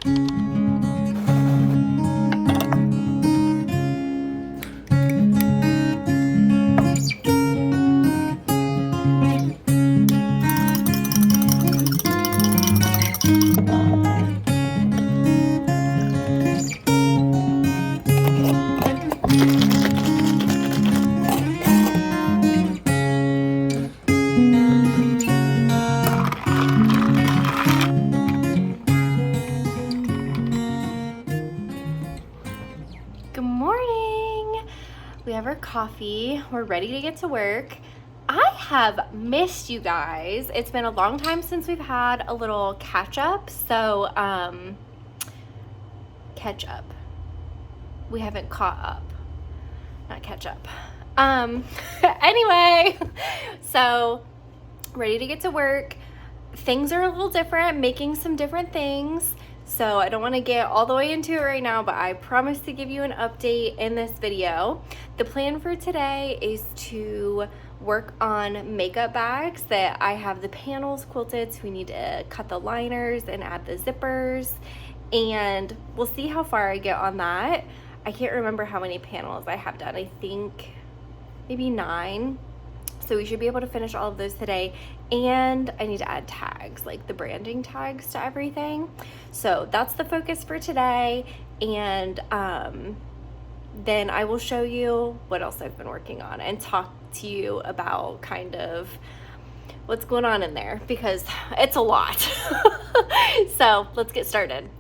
Good morning. We have our coffee. We're ready to get to work. I have missed you guys. It's been a long time since we've had a little catch up. So, catch up. We haven't caught up. Not catch up. Anyway, so ready to get to work. Things are a little different, making some different things. So I don't want to get all the way into it right now, but I promise to give you an update in this video. The plan for today is to work on makeup bags that I have the panels quilted, so we need to cut the liners and add the zippers, and we'll see how far I get on that. I can't remember how many panels I have done. I think maybe 9. So we should be able to finish all of those today. And I need to add tags, like the branding tags to everything. So that's the focus for today. And then I will show you what else I've been working on and talk to you about kind of what's going on in there, because it's a lot. So let's get started.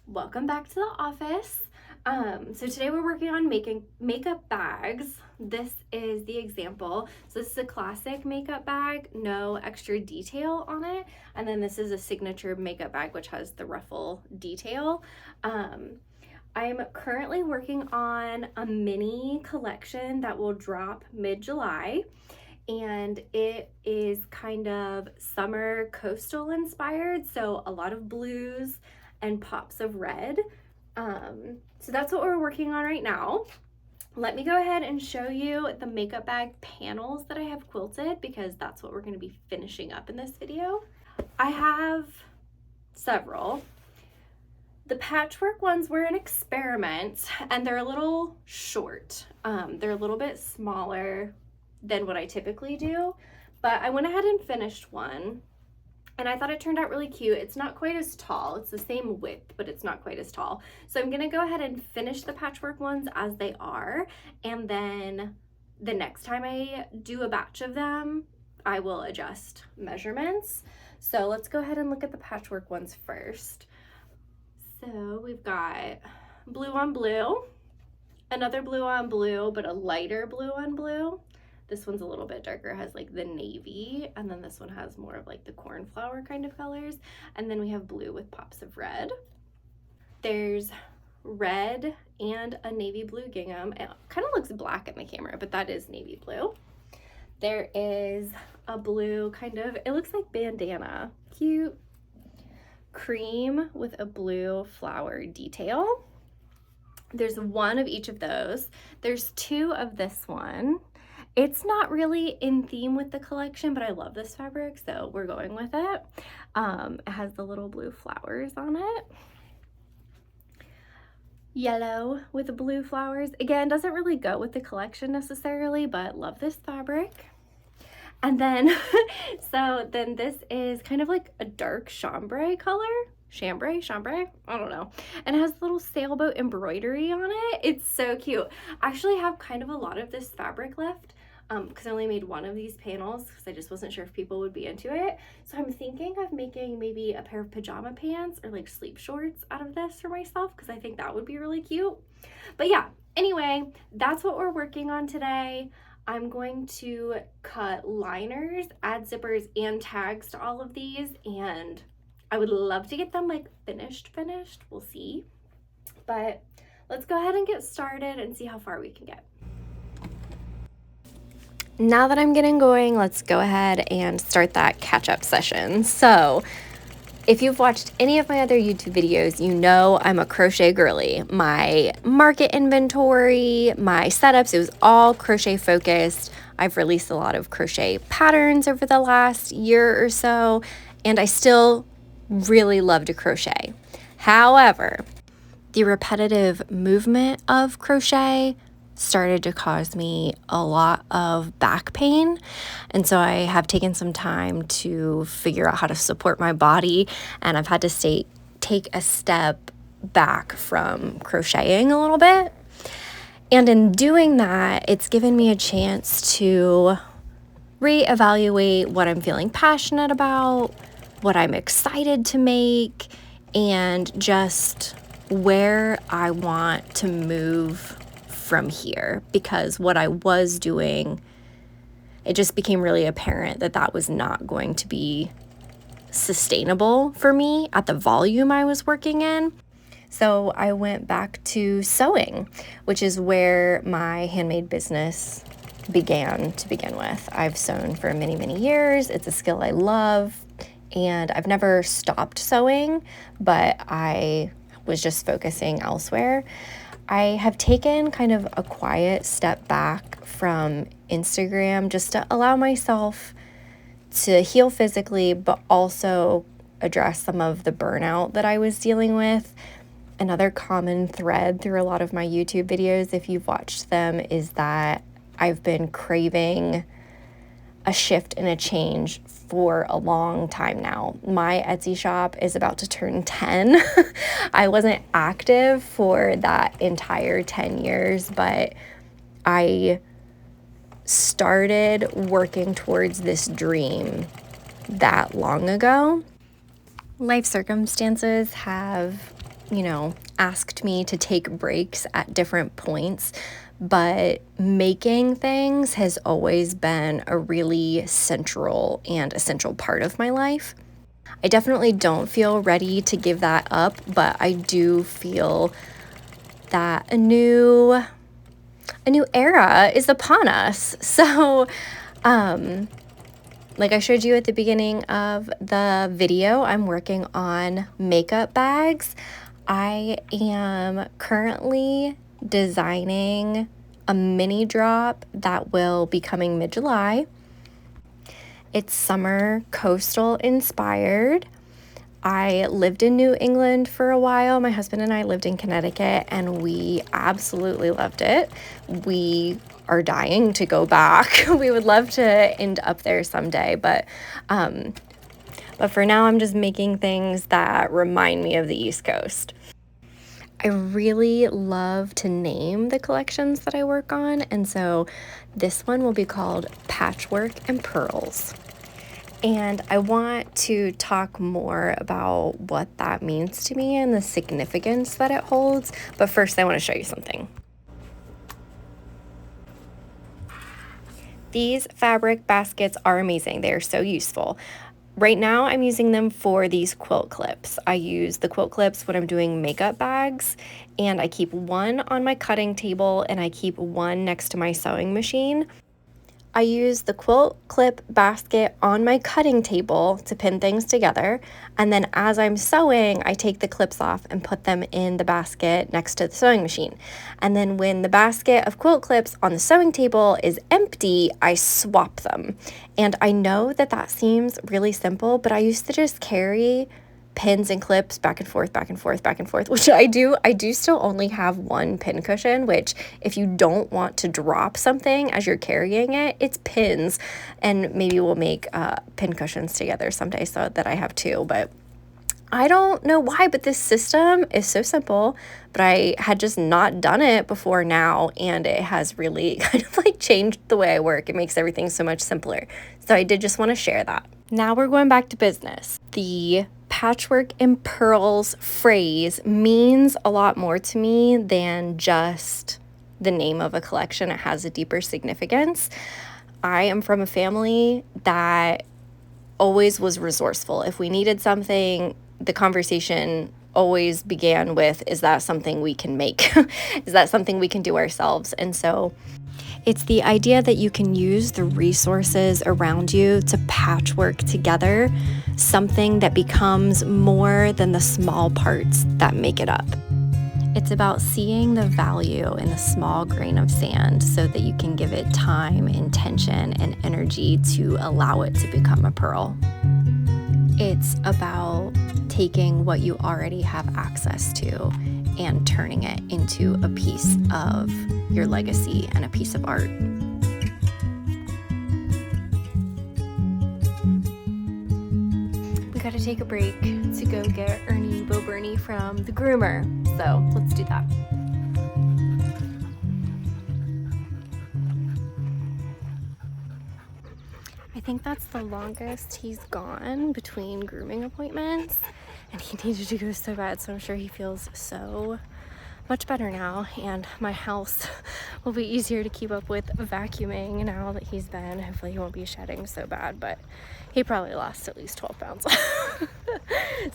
Welcome back to the office. So today we're working on making makeup bags. This is the example. So this is a classic makeup bag, no extra detail on it. And then this is a signature makeup bag, which has the ruffle detail. I'm currently working on a mini collection that will drop mid-July. And it is kind of summer coastal inspired. So a lot of blues and pops of red. So that's what we're working on right now. Let me go ahead and show you the makeup bag panels that I have quilted, because that's what we're going to be finishing up in this video. I have several. The patchwork ones were an experiment, and they're a little short. They're a little bit smaller than what I typically do, but I went ahead and finished one. And I thought it turned out really cute. It's not quite as tall. It's the same width, but it's not quite as tall. So I'm gonna go ahead and finish the patchwork ones as they are. And then the next time I do a batch of them, I will adjust measurements. So let's go ahead and look at the patchwork ones first. So we've got blue on blue, another blue on blue, but a lighter blue on blue. This one's a little bit darker, has like the navy, and then this one has more of like the cornflower kind of colors. And then we have blue with pops of red. There's red and a navy blue gingham. It kind of looks black in the camera, but that is navy blue. There is a blue kind of, it looks like bandana, cute cream with a blue flower detail. There's one of each of those. There's 2 of this one. It's not really in theme with the collection, but I love this fabric, so we're going with it. It has the little blue flowers on it. Yellow with the blue flowers. Again, doesn't really go with the collection necessarily, but love this fabric. And then, so then this is kind of like a dark chambray color. Chambray, I don't know. And it has little sailboat embroidery on it. It's so cute. I actually have kind of a lot of this fabric left, because I only made one of these panels because I just wasn't sure if people would be into it. So I'm thinking of making maybe a pair of pajama pants or like sleep shorts out of this for myself, because I think that would be really cute. But yeah, anyway, that's what we're working on today. I'm going to cut liners, add zippers and tags to all of these, and I would love to get them like finished. We'll see. But let's go ahead and get started and see how far we can get. Now that I'm getting going, let's go ahead and start that catch-up session. So if you've watched any of my other YouTube videos, you know I'm a crochet girly. My market inventory, my setups, it was all crochet focused. I've released a lot of crochet patterns over the last year or so, and I still really love to crochet. However, the repetitive movement of crochet started to cause me a lot of back pain. And so I have taken some time to figure out how to support my body, and I've had to take a step back from crocheting a little bit. And in doing that, it's given me a chance to reevaluate what I'm feeling passionate about, what I'm excited to make, and just where I want to move from here, because what I was doing, it just became really apparent that that was not going to be sustainable for me at the volume I was working in. So I went back to sewing, which is where my handmade business began to begin with. I've sewn for many, many years. It's a skill I love, and I've never stopped sewing, but I was just focusing elsewhere. I have taken kind of a quiet step back from Instagram just to allow myself to heal physically, but also address some of the burnout that I was dealing with. Another common thread through a lot of my YouTube videos, if you've watched them, is that I've been craving a shift and a change for a long time now. My Etsy shop is about to turn 10. I wasn't active for that entire 10 years, but I started working towards this dream that long ago. Life circumstances have, asked me to take breaks at different points, but making things has always been a really central and essential part of my life. I definitely don't feel ready to give that up, but I do feel that a new era is upon us. So, like I showed you at the beginning of the video, I'm working on makeup bags. I am currently designing a mini drop that will be coming mid-July. It's summer coastal inspired. I lived in New England for a while. My husband and I lived in Connecticut, and we absolutely loved it. We are dying to go back. We would love to end up there someday, but for now I'm just making things that remind me of the East Coast. I really love to name the collections that I work on, and so this one will be called Patchwork and Pearls. And I want to talk more about what that means to me and the significance that it holds, but first I want to show you something. These fabric baskets are amazing. They are so useful. Right now, I'm using them for these quilt clips. I use the quilt clips when I'm doing makeup bags, and I keep one on my cutting table and I keep one next to my sewing machine. I use the quilt clip basket on my cutting table to pin things together, and then as I'm sewing, I take the clips off and put them in the basket next to the sewing machine. And then when the basket of quilt clips on the sewing table is empty, I swap them. And I know that that seems really simple, but I used to just carry pins and clips back and forth, which I do. I do still only have one pin cushion, which if you don't want to drop something as you're carrying it, it's pins. And maybe we'll make pin cushions together someday so that I have two. But I don't know why, but this system is so simple, but I had just not done it before now, and it has really kind of like changed the way I work. It makes everything so much simpler. So I did just want to share that. Now we're going back to business. The Patchwork and Pearls phrase means a lot more to me than just the name of a collection. It has a deeper significance. I am from a family that always was resourceful. If we needed something, the conversation always began with, is that something we can make? Is that something we can do ourselves? And so it's the idea that you can use the resources around you to patchwork together something that becomes more than the small parts that make it up. It's about seeing the value in the small grain of sand so that you can give it time, intention, and energy to allow it to become a pearl. It's about taking what you already have access to and turning it into a piece of your legacy and a piece of art. We gotta take a break to go get Ernie Bo Bernie from the groomer, so let's do that. I think that's the longest he's gone between grooming appointments, and he needed to go so bad, so I'm sure he feels so much better now, and my house will be easier to keep up with vacuuming now that he's been. Hopefully he won't be shedding so bad, but he probably lost at least 12 pounds.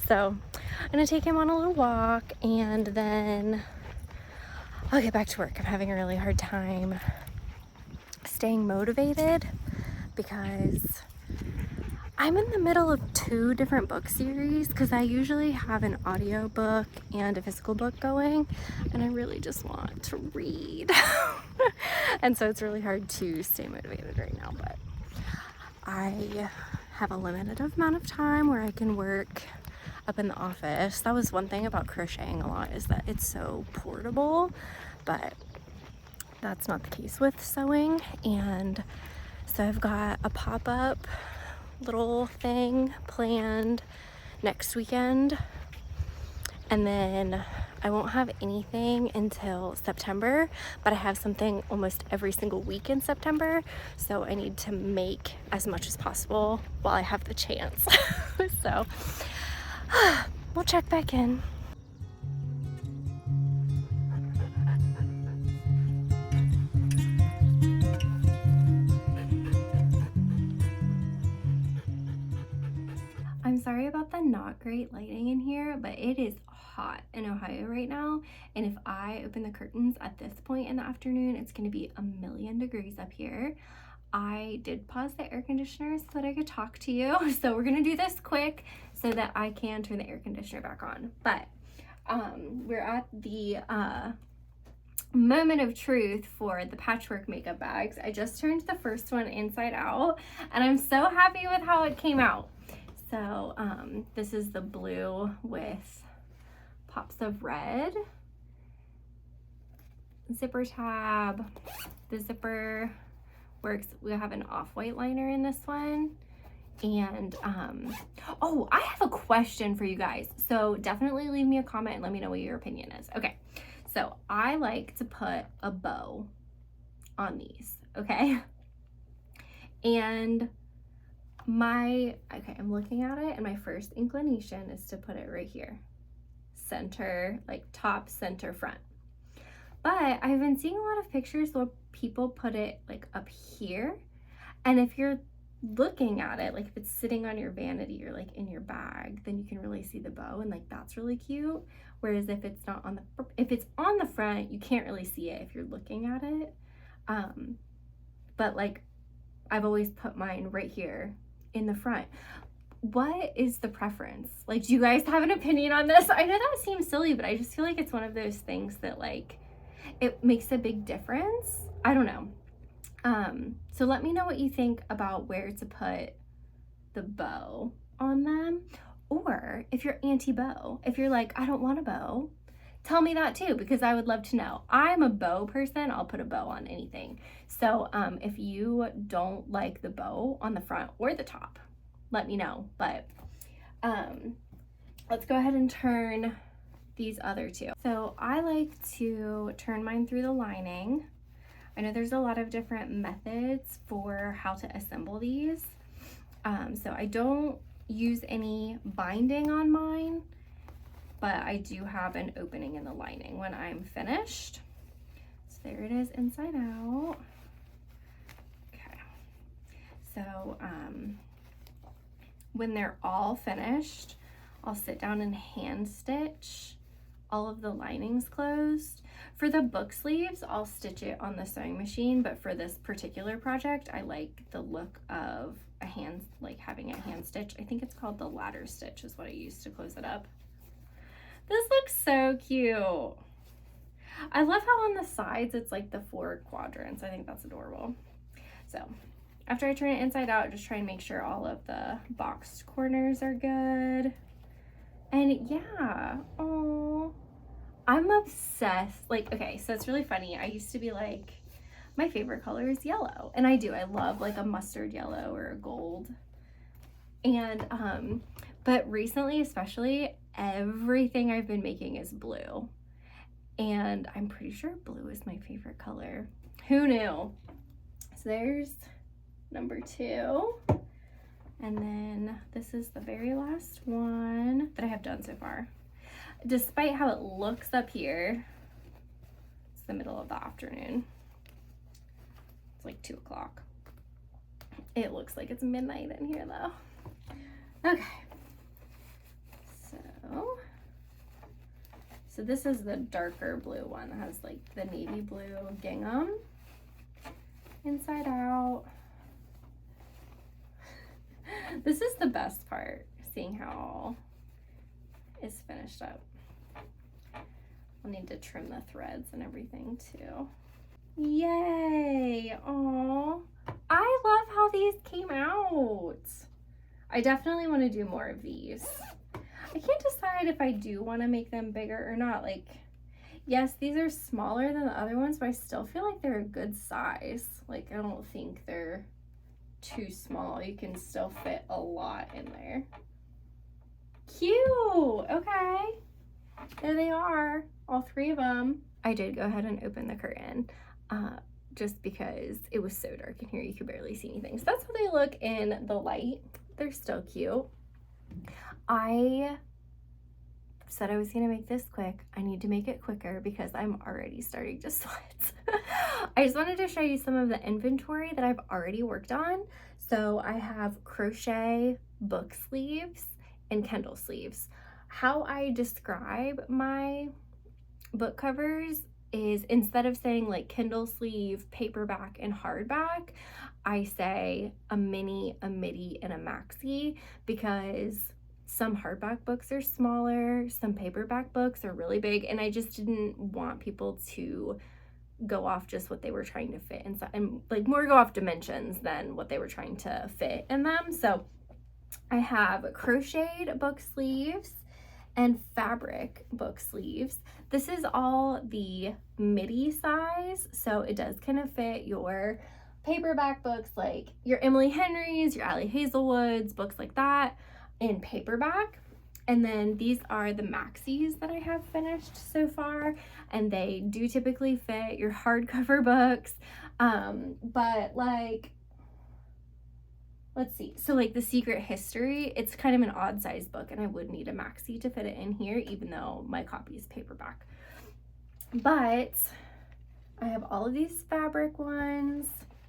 So I'm gonna take him on a little walk, and then I'll get back to work. I'm having a really hard time staying motivated because I'm in the middle of 2 different book series, because I usually have an audio book and a physical book going, and I really just want to read. And so it's really hard to stay motivated right now, but I have a limited amount of time where I can work up in the office. That was one thing about crocheting a lot, is that it's so portable, but that's not the case with sewing. And so I've got a pop-up little thing planned next weekend, and then I won't have anything until September, but I have something almost every single week in September, so I need to make as much as possible while I have the chance. So we'll check back in. I'm sorry about the not great lighting in here, but it is hot in Ohio right now, and if I open the curtains at this point in the afternoon, it's going to be 1,000,000 degrees up here. I did pause the air conditioner so that I could talk to you, so we're going to do this quick so that I can turn the air conditioner back on. But we're at the moment of truth for the patchwork makeup bags. I just turned the first one inside out, and I'm so happy with how it came out. So this is the blue with pops of red. Zipper tab. The zipper works. We have an off-white liner in this one. And oh, I have a question for you guys. So definitely leave me a comment and let me know what your opinion is. Okay, so I like to put a bow on these, okay? And I'm looking at it, and my first inclination is to put it right here, center, like top, center, front. But I've been seeing a lot of pictures where people put it like up here, and if you're looking at it, like if it's sitting on your vanity or like in your bag, then you can really see the bow, and like that's really cute. Whereas if it's on the front, you can't really see it if you're looking at it. But like I've always put mine right here in the front. What is the preference? Like, do you guys have an opinion on this? I know that seems silly, but I just feel like it's one of those things that like it makes a big difference. I don't know. So let me know what you think about where to put the bow on them, or if you're anti-bow, if you're like, I don't want a bow, tell me that too, because I would love to know. I'm a bow person. I'll put a bow on anything. So if you don't like the bow on the front or the top, let me know. But let's go ahead and turn these other 2. So I like to turn mine through the lining. I know there's a lot of different methods for how to assemble these. So I don't use any binding on mine, but I do have an opening in the lining when I'm finished. So there it is inside out. Okay. So when they're all finished, I'll sit down and hand stitch all of the linings closed. For the book sleeves, I'll stitch it on the sewing machine, but for this particular project, I like the look of a hand, like having a hand stitch. I think it's called the ladder stitch is what I use to close it up. This looks so cute. I love how on the sides it's like the 4 quadrants. I think that's adorable. So after I turn it inside out, just try and make sure all of the boxed corners are good. And yeah, oh, I'm obsessed. Like, okay, so it's really funny. I used to be like, my favorite color is yellow. And I do. I love like a mustard yellow or a gold. And, but recently, especially, everything I've been making is blue. And I'm pretty sure blue is my favorite color. Who knew? So there's number 2. And then this is the very last one that I have done so far. Despite how it looks up here, it's the middle of the afternoon. It's like 2 o'clock. It looks like it's midnight in here though. Okay. So this is the darker blue one that has like the navy blue gingham inside out. This is the best part, seeing how it's finished up. I'll need to trim the threads and everything too. Yay! Aww. I love how these came out. I definitely want to do more of these. I can't decide if I do want to make them bigger or not. Like, yes, these are smaller than the other ones, but I still feel like they're a good size. Like, I don't think they're too small. You can still fit a lot in there. Cute! Okay. There they are, all 3 of them. I did go ahead and open the curtain just because it was so dark in here you could barely see anything. So that's how they look in the light. They're still cute. I said I was gonna make this quick. I need to make it quicker because I'm already starting to sweat. I just wanted to show you some of the inventory that I've already worked on. So I have crochet book sleeves and Kindle sleeves. How I describe my book covers is, instead of saying like Kindle sleeve, paperback, and hardback, I say a mini, a midi, and a maxi, because some hardback books are smaller, some paperback books are really big, and I just didn't want people to go off just what they were trying to fit inside, and like more go off dimensions than what they were trying to fit in them. So I have crocheted book sleeves and fabric book sleeves. This is all the midi size, so it does kind of fit your paperback books like your Emily Henrys, your Allie Hazelwoods, books like that in paperback. And then these are the maxis that I have finished so far, and they do typically fit your hardcover books, but like, let's see, so like The Secret History, it's kind of an odd size book, and I would need a maxi to fit it in here, even though my copy is paperback. But I have all of these fabric ones,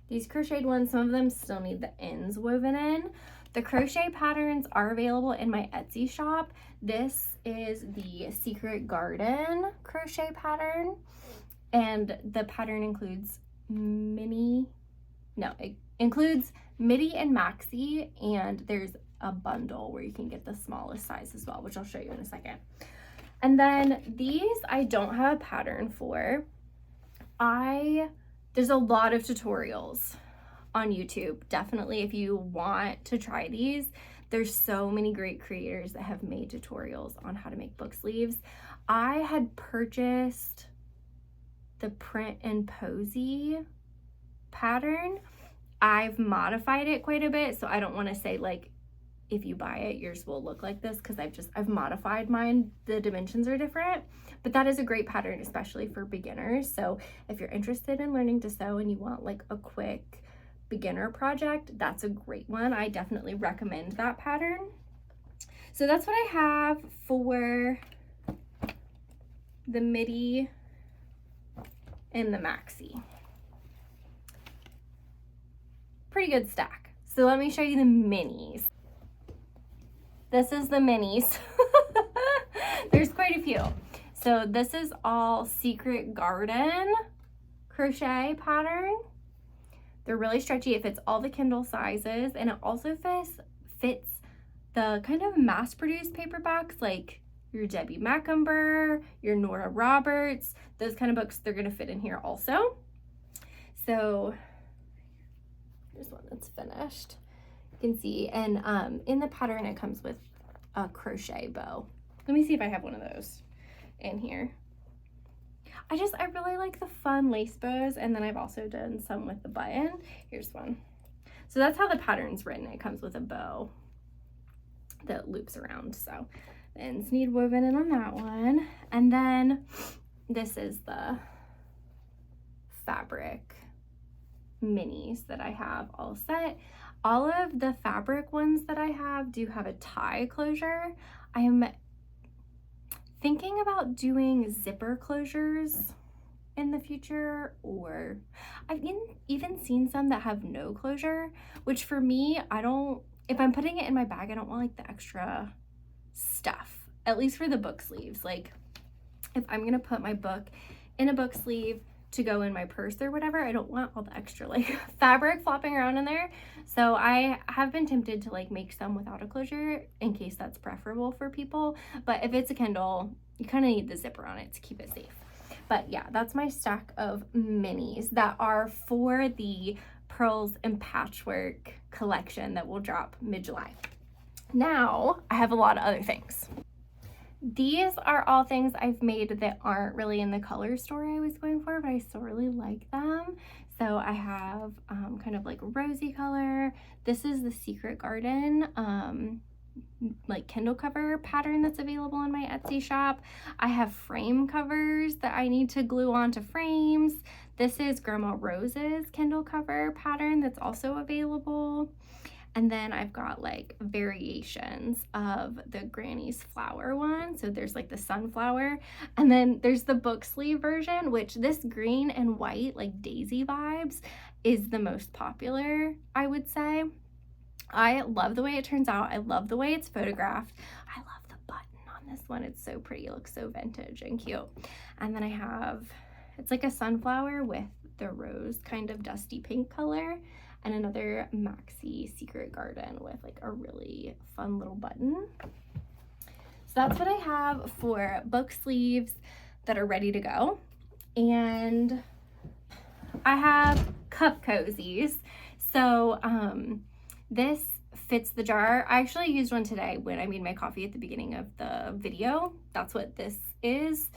these crocheted ones. Some of them still need the ends woven in. The crochet patterns are available in my Etsy shop. This is the Secret Garden crochet pattern, and the pattern includes it includes midi and maxi, and there's a bundle where you can get the smallest size as well, which I'll show you in a second. And then these I don't have a pattern for. There's a lot of tutorials on YouTube. Definitely, if you want to try these, there's so many great creators that have made tutorials on how to make book sleeves. I had purchased the Print and Posy pattern. I've modified it quite a bit, so I don't want to say like if you buy it yours will look like this, because I've modified mine. The dimensions are different, but that is a great pattern, especially for beginners. So if you're interested in learning to sew and you want like a quick beginner project, that's a great one. I definitely recommend that pattern. So that's what I have for the midi and the maxi. Pretty good stack. So let me show you the minis. This is the minis. There's quite a few. So this is all Secret Garden crochet pattern. They're really stretchy. It fits all the Kindle sizes, and it also fits the kind of mass-produced paperbacks like your Debbie Macumber, your Nora Roberts, those kind of books. They're gonna fit in here also. So Here's one that's finished. You can see, and in the pattern it comes with a crochet bow. Let me see if I have one of those in here. I really like the fun lace bows, and then I've also done some with the button. Here's one. So that's how the pattern's written. It comes with a bow that loops around. So the ends need woven in on that one. And then this is the fabric minis that I have all set. All of the fabric ones that I have do have a tie closure. I am thinking about doing zipper closures in the future, or I've even seen some that have no closure, which for me, if I'm putting it in my bag, I don't want like the extra stuff, at least for the book sleeves. Like if I'm gonna put my book in a book sleeve to go in my purse or whatever, I don't want all the extra like fabric flopping around in there. So I have been tempted to like make some without a closure in case that's preferable for people. But if it's a Kindle, you kind of need the zipper on it to keep it safe. But yeah, that's my stack of minis that are for the Pearls and Patchwork collection that will drop mid-July. Now I have a lot of other things. These are all things I've made that aren't really in the color story I was going for, but I still really like them. So I have kind of like a rosy color. This is the Secret Garden like Kindle cover pattern that's available in my Etsy shop. I have frame covers that I need to glue onto frames. This is Grandma Rose's Kindle cover pattern that's also available. And then I've got like variations of the Granny's Flower one. So there's like the sunflower, and then there's the book sleeve version, which this green and white like daisy vibes is the most popular, I would say. I love the way it turns out. I love the way it's photographed. I love the button on this one. It's so pretty. It looks so vintage and cute. And then I have, it's like a sunflower with the rose kind of dusty pink color, and another maxi Secret Garden with like a really fun little button. So that's what I have for book sleeves that are ready to go. And I have cup cozies. So this fits the jar. I actually used one today when I made my coffee at the beginning of the video. That's what this is.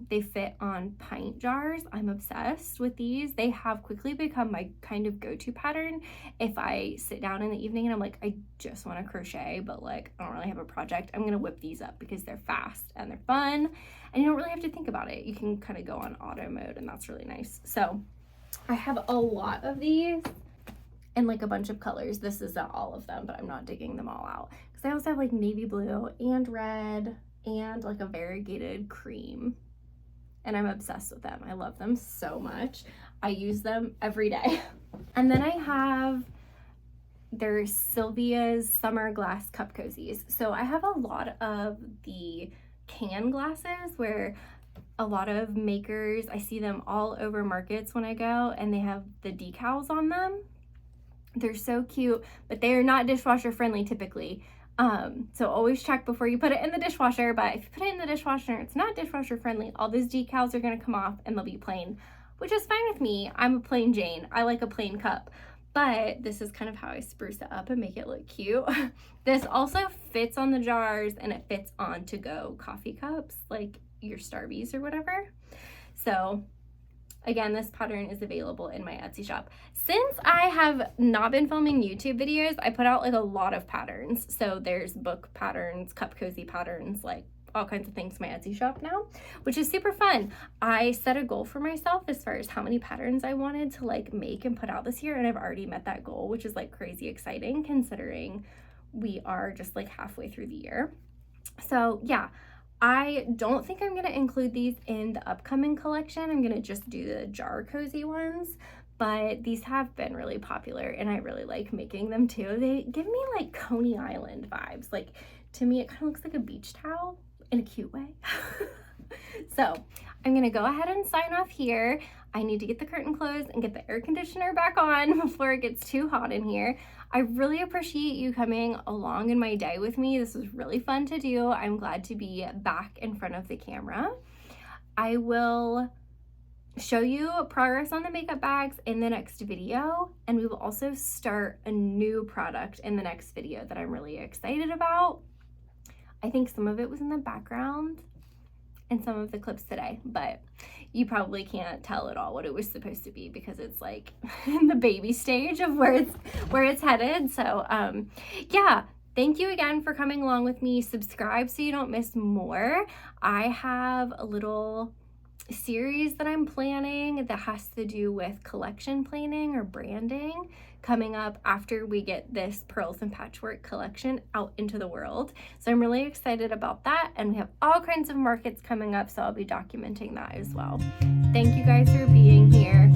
They fit on pint jars. I'm obsessed with these. They have quickly become my kind of go-to pattern if I sit down in the evening and I'm like, I just want to crochet, but like I don't really have a project. I'm gonna whip these up because they're fast and they're fun and you don't really have to think about it. You can kind of go on auto mode, and that's really nice. So I have a lot of these and like a bunch of colors. This is not all of them, but I'm not digging them all out because I also have like navy blue and red and like a variegated cream, and I'm obsessed with them. I love them so much. I use them every day. And then I have, there's Sylvia's Summer Glass Cup Cozies. So I have a lot of the can glasses where a lot of makers, I see them all over markets when I go, and they have the decals on them. They're so cute, but they are not dishwasher friendly typically. So always check before you put it in the dishwasher, but if you put it in the dishwasher, it's not dishwasher friendly, all those decals are going to come off and they'll be plain, which is fine with me. I'm a plain Jane. I like a plain cup, but this is kind of how I spruce it up and make it look cute. This also fits on the jars, and it fits on to-go coffee cups, like your Starbies or whatever. So again, this pattern is available in my Etsy shop. Since I have not been filming YouTube videos, I put out like a lot of patterns. So there's book patterns, cup cozy patterns, like all kinds of things in my Etsy shop now, which is super fun. I set a goal for myself as far as how many patterns I wanted to like make and put out this year, and I've already met that goal, which is like crazy exciting considering we are just like halfway through the year. So yeah, I don't think I'm going to include these in the upcoming collection. I'm going to just do the jar cozy ones, but these have been really popular and I really like making them too. They give me like Coney Island vibes. Like to me, it kind of looks like a beach towel in a cute way. So I'm going to go ahead and sign off here. I need to get the curtain closed and get the air conditioner back on before it gets too hot in here. I really appreciate you coming along in my day with me. This was really fun to do. I'm glad to be back in front of the camera. I will show you progress on the makeup bags in the next video, and we will also start a new product in the next video that I'm really excited about. I think some of it was in the background in some of the clips today, but you probably can't tell at all what it was supposed to be because it's like in the baby stage of where it's headed. So yeah, thank you again for coming along with me. Subscribe so you don't miss more. I have a little series that I'm planning that has to do with collection planning or branding coming up after we get this Pearls and Patchwork collection out into the world. So I'm really excited about that, and we have all kinds of markets coming up, so I'll be documenting that as well. Thank you guys for being here.